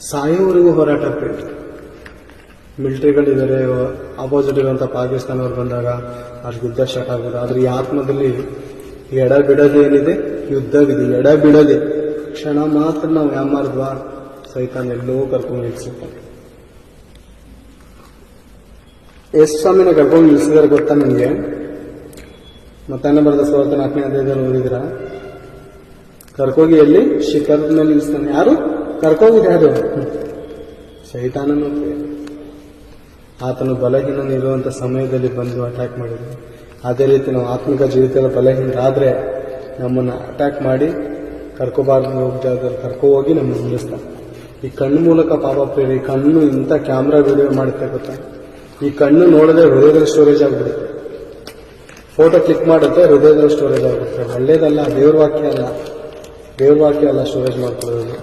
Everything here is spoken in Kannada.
ಸಾಯೋವರೆಗೂ ಹೋರಾಟಕ್ಕೆ ಮಿಲಿಟರಿಗಳಿದ್ದಾರೆ, ಅಪೋಸಿಟ್ ಇರುವಂಥ ಪಾಕಿಸ್ತಾನವ್ರು ಬಂದಾಗ ಅಲ್ಲಿ ಯುದ್ಧ ಸ್ಟಾರ್ಟ್ ಆಗ್ಬೋದು. ಆದರೆ ಈ ಆತ್ಮದಲ್ಲಿ ಎಡ ಬಿಡದೆ ಏನಿದೆ, ಯುದ್ಧವಿದೆ. ಎಡ ಬಿಡದೆ ಕ್ಷಣ ಮಾತ್ರ ನಾವು ಯಾಮಾರ್ದ್ವಾ ಸೈತಾನ್ ಎಲ್ಲೋ ಕರ್ಕೊಂಡು ನಿಲ್ಸುತ್ತಾನೆ. ಎಷ್ಟು ಸ್ವಾಮಿನ ಕರ್ಕೊಂಡು ನಿಲ್ಸಿದಾರೆ ಗೊತ್ತಾ ನಿಮಗೆ? ಮತ್ತಾನೆ ಬರೆದ ಸುವಾರ್ತೆ 4ನೇ ಅಧ್ಯಾಯದಲ್ಲಿ ಓದಿದ್ರ, ಕರ್ಕೋಗಿ ಎಲ್ಲಿ ಶಿಖರದ ಮೇಲೆ ನಿಲ್ಲಿಸ್ತಾನೆ. ಯಾರು ಕರ್ಕೋಗಿದೆ? ಅದು ಸೈತಾನನು. ಆತನು ಬಲಹೀನನಿರುವಂಥ ಸಮಯದಲ್ಲಿ ಬಂದು ಅಟ್ಯಾಕ್ ಮಾಡಿದ್ರು. ಅದೇ ರೀತಿ ನಾವು ಆತ್ಮಿಕ ಜೀವಿತದ ಬಲಹೀನರಾದರೆ ನಮ್ಮನ್ನು ಅಟ್ಯಾಕ್ ಮಾಡಿ ಕರ್ಕೋಬಾರ್ದು ಹೋಗ್ತಾ ಕರ್ಕೋಗಿ ನಮ್ಮನ್ನು ನಿಲ್ಲಿಸ್ತಾನೆ. ಈ ಕಣ್ಣು ಮೂಲಕ ಪಾಪ ಪ್ರೇರಿ, ಕಣ್ಣು ಇಂಥ ಕ್ಯಾಮ್ರಾ ವಿಡಿಯೋ ಮಾಡುತ್ತೆ ಗೊತ್ತಾ? ಈ ಕಣ್ಣು ನೋಡದೆ ಹೃದಯದಲ್ಲಿ ಸ್ಟೋರೇಜ್ ಆಗಿಬಿಡುತ್ತೆ. ಫೋಟೋ ಕ್ಲಿಕ್ ಮಾಡುತ್ತೆ, ಹೃದಯದಲ್ಲಿ ಸ್ಟೋರೇಜ್ ಆಗುತ್ತೆ. ಒಳ್ಳೇದಲ್ಲ, ದೇವ್ರ ವಾಕ್ಯ ಅಲ್ಲ ಸ್ಟೋರೇಜ್ ಮಾಡ್ಕೊಳ್ಳೋದು.